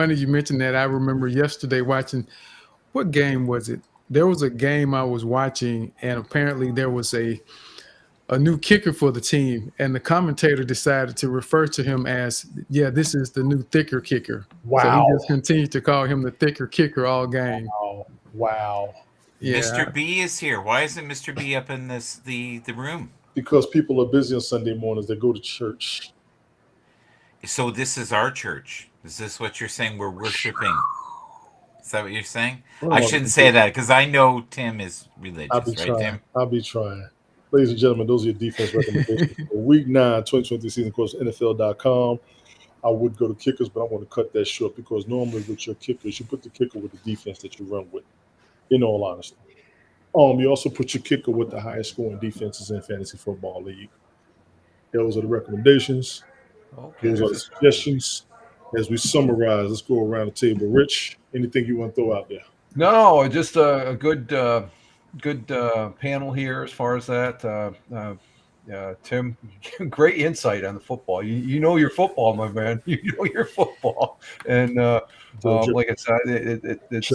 funny you mentioned that. I remember yesterday watching, what game was it? There was a game I was watching, and apparently there was a new kicker for the team, and the commentator decided to refer to him as, yeah, this is the new thicker kicker. So he Wow. just continued to call him the thicker kicker all game. Wow. Wow. Yeah, Mr. B is here. Why isn't Mr. B up in the room? Because people are busy on Sunday mornings. They go to church. So this is our church. Is this what you're saying? We're worshiping. Is that what you're saying? I don't I want to shouldn't be say too- that because I know Tim is I'll be religious, right, trying. Tim? I'll be trying. Ladies and gentlemen, those are your defense recommendations for week 9, 2020 season. Of course, NFL.com. I would go to kickers, but I want to cut that short because normally with your kickers, you put the kicker with the defense that you run with, in all honesty. You also put your kicker with the highest scoring defenses in fantasy football league. Those are the recommendations. Okay. Those are the suggestions. As we summarize, let's go around the table. Rich, anything you want to throw out there? No, just a good panel here as far as that. Tim, great insight on the football. You know your football, my man. You know your football, and like I said, it's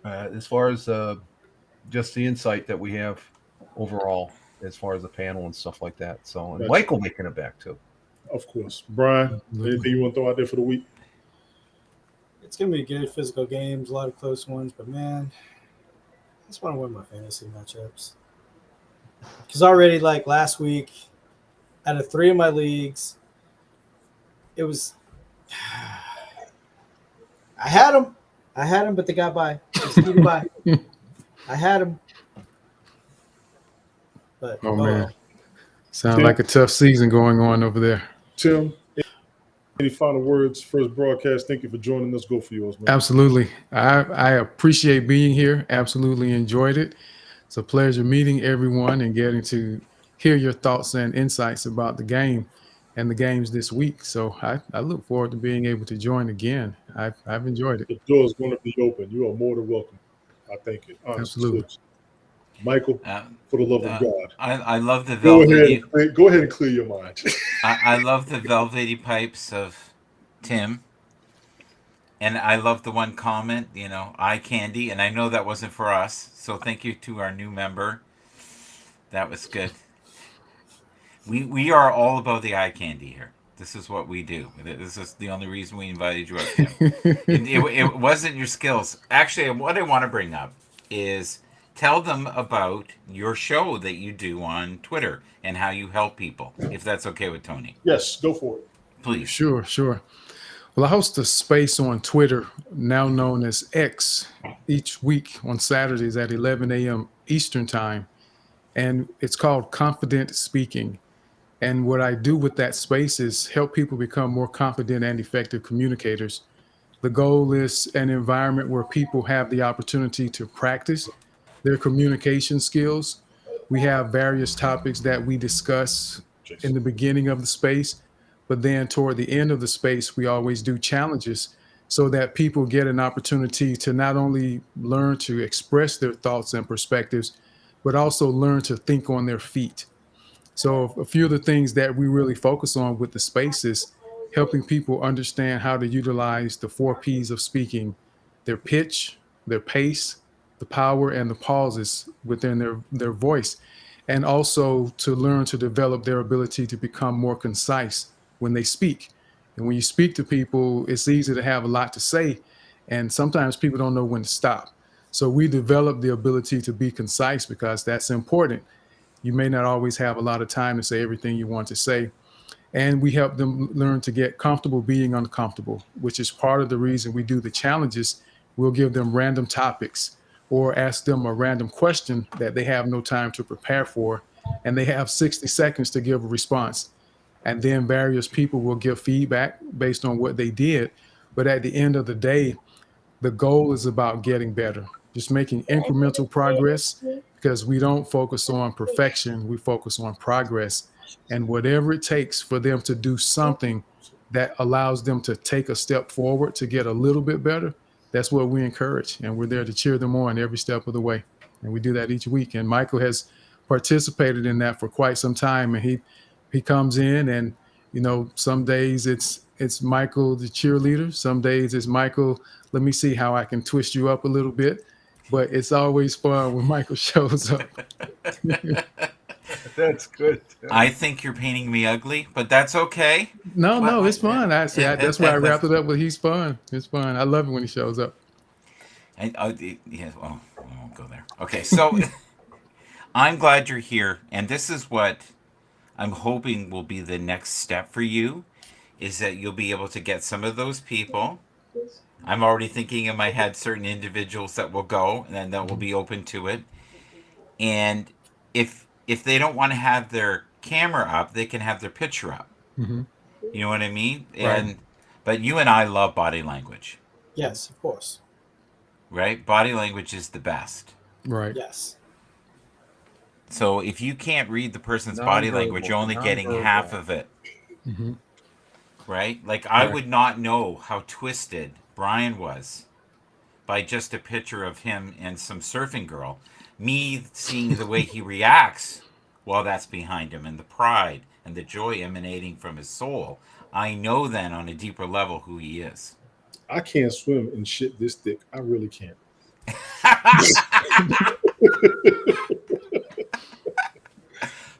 as far as just the insight that we have overall as far as the panel and stuff like that. So, and Gotcha. Michael making it back too. Of course. Brian, anything you want to throw out there for the week? It's gonna be good physical games, a lot of close ones, but man, I just want to win my fantasy matchups. Because already, like last week, out of 3 of my leagues, it was I had them, but they got by. They skated by. I had them, but oh man, well. sounds Tim? like a tough season going on over there. Tim, any final words? First broadcast. Thank you for joining us. Go for yours, man. Absolutely, I appreciate being here. Absolutely enjoyed it. It's a pleasure meeting everyone and getting to hear your thoughts and insights about the game and the games this week. So I look forward to being able to join again. I've enjoyed it. The door is going to be open. You are more than welcome. I thank you. Honestly. Absolutely. Michael, for the love of God, I love the go velvety. ahead and clear your mind. I love the velvety pipes of Tim. And I love the one comment, eye candy. And I know that wasn't for us. So thank you to our new member. That was good. We are all about the eye candy here. This is what we do. This is the only reason we invited you up, Tim. It wasn't your skills. Actually, what I want to bring up is tell them about your show that you do on Twitter and how you help people, if that's okay with Tony. Yes, go for it. Please. Sure. Well, I host a space on Twitter, now known as X, each week on Saturdays at 11 a.m. Eastern Time. And it's called Confident Speaking. And what I do with that space is help people become more confident and effective communicators. The goal is an environment where people have the opportunity to practice their communication skills. We have various topics that we discuss in the beginning of the space, but then toward the end of the space, we always do challenges so that people get an opportunity to not only learn to express their thoughts and perspectives, but also learn to think on their feet. So a few of the things that we really focus on with the space is helping people understand how to utilize the 4 P's of speaking: their pitch, their pace, the power, and the pauses within their voice. And also to learn to develop their ability to become more concise when they speak. And when you speak to people, it's easy to have a lot to say. And sometimes people don't know when to stop. So we develop the ability to be concise because that's important. You may not always have a lot of time to say everything you want to say. And we help them learn to get comfortable being uncomfortable, which is part of the reason we do the challenges. We'll give them random topics or ask them a random question that they have no time to prepare for, and they have 60 seconds to give a response. And then various people will give feedback based on what they did. But at the end of the day, the goal is about getting better, just making incremental progress, because we don't focus on perfection, we focus on progress. And whatever it takes for them to do something that allows them to take a step forward to get a little bit better, that's what we encourage. And we're there to cheer them on every step of the way. And we do that each week. And Michael has participated in that for quite some time. And he comes in and, some days it's Michael the cheerleader. Some days it's Michael, let me see how I can twist you up a little bit. But it's always fun when Michael shows up. That's good. I think you're painting me ugly, but that's okay. No, Well, it's fun. That's why I wrapped it up with he's fun. It's fun. I love it when he shows up. And yeah, well, I won't go there. Okay, so I'm glad you're here, and this is what I'm hoping will be the next step for you, is that you'll be able to get some of those people. I'm already thinking in my head certain individuals that will go and that will be open to it. And if they don't want to have their camera up, they can have their picture up. Mm-hmm. You know what I mean? Right. But you and I love body language, Yes, of course. right? Body language is the best. Right. Yes. So if you can't read the person's body language, you're only getting half of it, Mm-hmm. right? Like I Right. would not know how twisted Brian was by just a picture of him and some surfing girl. Me seeing the way he reacts while that's behind him, and the pride and the joy emanating from his soul, I know then on a deeper level who he is. I can't swim in shit this thick. I really can't.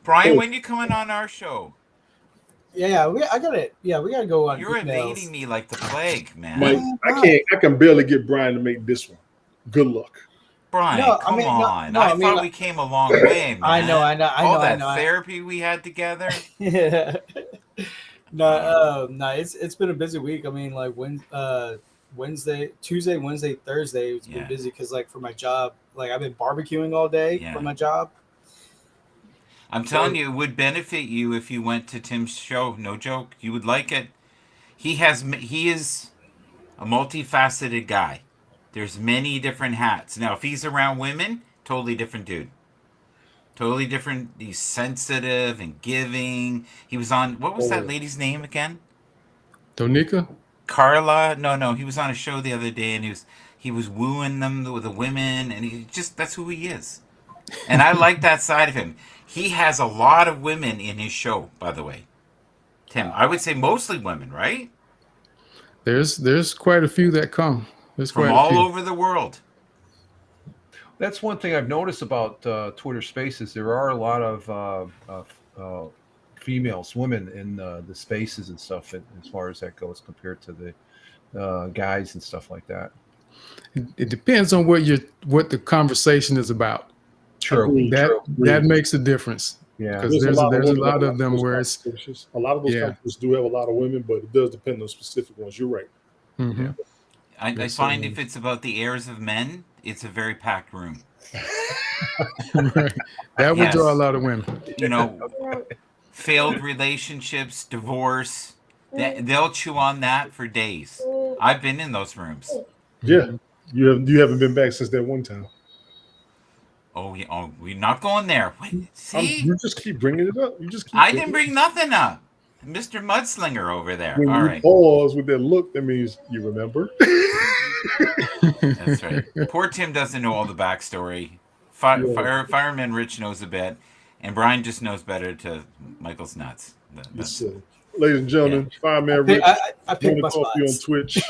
Brian, when you coming on our show? Yeah, we gotta go on. You're emails. evading me like the plague, man. Mike, I can barely get Brian to make this one. Good luck. Brian, No, I come mean, no, on. no, I I mean, thought like- we came a long way, man. I know. All that I know. therapy we had together. No, it's been a busy week. I mean, like Tuesday, Wednesday, Thursday, it's been Yeah. busy because like for my job, like I've been barbecuing all day Yeah. for my job. I'm telling you, it would benefit you if you went to Tim's show. No joke. You would like it. He is a multifaceted guy. There's many different hats. Now, if he's around women, totally different dude. Totally different. He's sensitive and giving. He was on, what was that lady's name again? Donika? Carla? No. He was on a show the other day, and he was wooing them with the women, and that's who he is. And I like that side of him. He has a lot of women in his show, by the way. Tim, I would say mostly women, right? There's quite a few that come. There's From quite a all few. over the world. That's one thing I've noticed about Twitter Spaces. There are a lot of females, women in the spaces and stuff, as far as that goes, compared to the guys and stuff like that. It depends on what the conversation is about. True. That makes a difference. Yeah. Because there's a women lot that of them those where it's conversations. A lot of those Yeah. conversations do have a lot of women, but it does depend on specific ones. You're right. mhm. I Yes, find it if it's about the heirs of men, it's a very packed room. Right. That would Yes. draw a lot of women. You know, failed relationships, divorce, they'll chew on that for days. I've been in those rooms. Yeah. You haven't been back since that one time. Oh, yeah, we're not going there. Wait, see? You just keep bringing it up. You just keep I bringing didn't bring nothing up. Mr. Mudslinger over there. When All you right. pause with that look, that means you remember. That's right. Poor Tim doesn't know all the backstory. Fireman Rich knows a bit, and Brian just knows better to Michael's nuts. Yes, sir. Ladies and gentlemen, Fireman Rich, I picked my Coffee on spots. Twitch.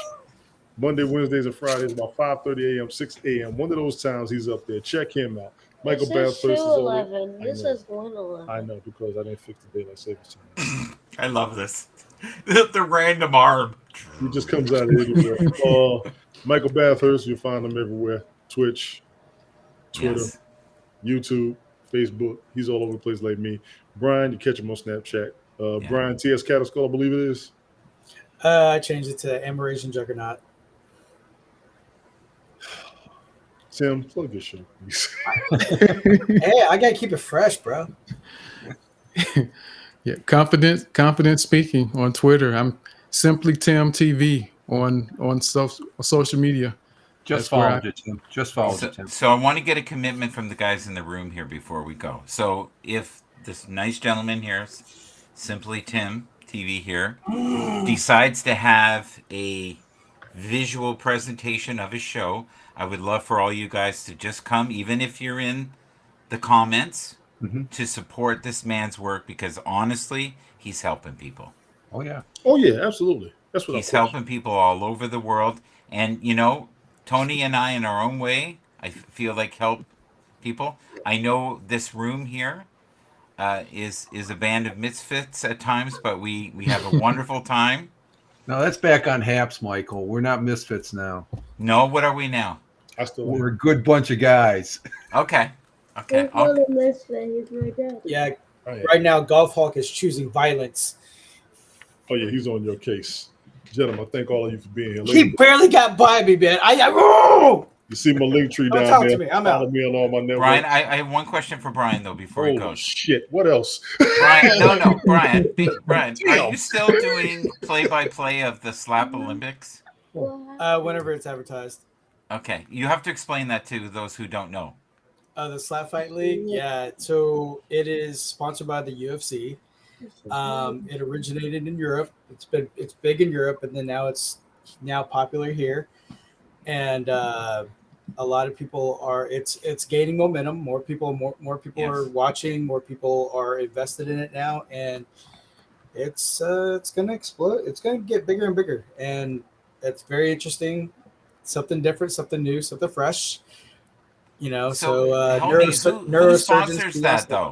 Monday, Wednesdays, and Fridays, about 5:30 a.m., 6 a.m. One of those times he's up there. Check him out. Michael This is Bathurst is over. 211. This know. is 111. I know because I didn't fix the daylight savings time. I love this. The random arm. He just comes out of everywhere. Michael Bathurst, you'll find him everywhere. Twitch, Twitter, Yes. YouTube, Facebook. He's all over the place like me. Brian, you catch him on Snapchat. Brian TS Cattle, I believe it is. I changed it to Amerasian Juggernaut. Tim, plug your show, please. Hey, I gotta keep it fresh, bro. Yeah, confident speaking on Twitter. I'm simply Tim TV on social media. Just That's where followed it, Tim. Just followed it, Tim. So I want to get a commitment from the guys in the room here before we go. So if this nice gentleman here, simply Tim TV here, decides to have a visual presentation of his show, I would love for all you guys to just come, even if you're in the comments, to support this man's work, because honestly, he's helping people. Oh yeah. Oh, yeah, absolutely. That's what He's I'm helping people all over the world. And, you know, Tony and I, in our own way, I feel like help people. I know this room here is a band of misfits at times, but we have a wonderful time. No, that's back on Haps, Michael. We're not misfits now. No, what are we now? I still We're a good bunch of guys. Okay. Okay. He's not a misfit. He's my dad. Yeah, I right now Golf Hawk is choosing violence. Oh yeah, he's on your case. Gentlemen, thank all of you for being here. He Ladies, barely got by me, man. Oh! you see my link tree Don't down talk there. to me. I'm Follow out. me on all my networks. Brian, I have one question for Brian, though, before he Holy goes. shit. What else? Brian, no, Brian, Brian, are Damn. you still doing play-by-play of the Slap Olympics? Whenever it's advertised. Okay, you have to explain that to those who don't know. The Slap Fight League, yeah. So it is sponsored by the UFC. It originated in Europe. It's big in Europe, and then it's now popular here. And a lot of people are. It's gaining momentum. More people Yes. are watching. More people are invested in it now, and it's gonna explode. It's gonna get bigger and bigger, and it's very interesting. Something different, something new, something fresh. You know, so help me, who neurosurgeons sponsors can that, also- though?